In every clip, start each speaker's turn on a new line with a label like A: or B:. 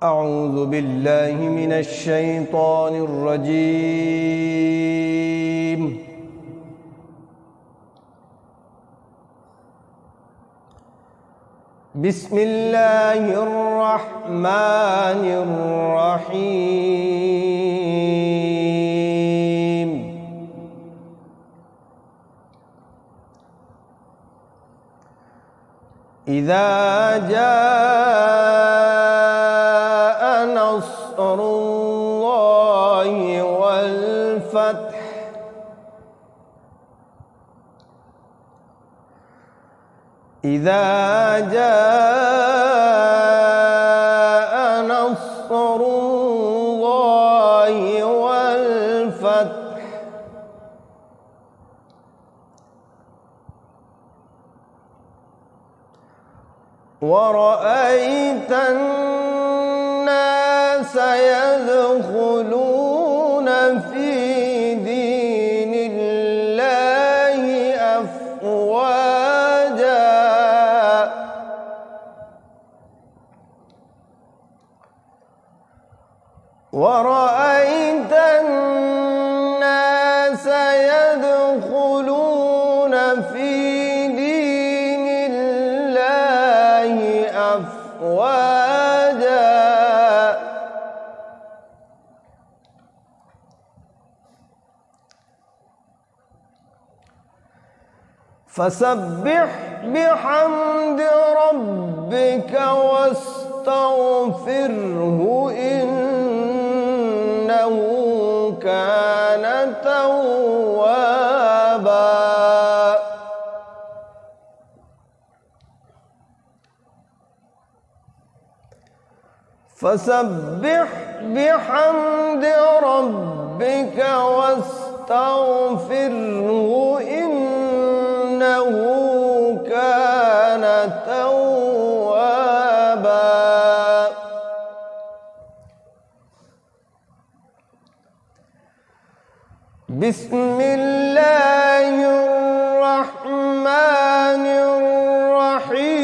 A: أعوذ بالله من الشيطان الرجيم. بسم الله الرحمن الرحيم. إذا جاء نصر الله والفتح إذا جاء نصر الله والفتح ورأيت الناس يدخلون في دين الله أفواجا ورأيت الناس يدخلون في دين الله أفواجا فسبح بحمد ربك واستغفره إنه كان توابا فسبح بحمد ربك واستغفره إنه كان توابا بسم الله الرحمن الرحيم.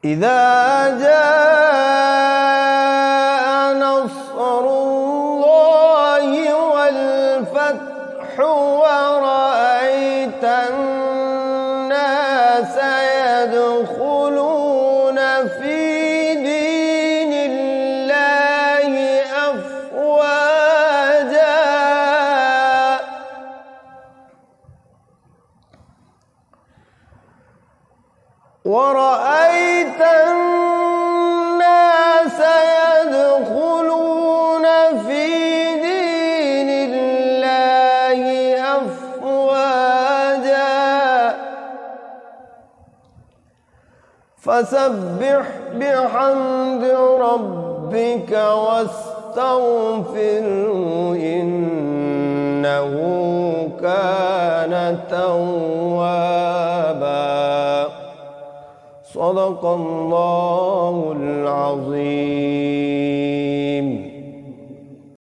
A: إذا جاء نصر الله والفتح ورأيت الناس يدخلون في دين الله أفواجا ورأيت الناس يدخلون في دين الله أفواجا فسبح بحمد ربك واستغفره إنه كان توابا. صدق الله العظيم.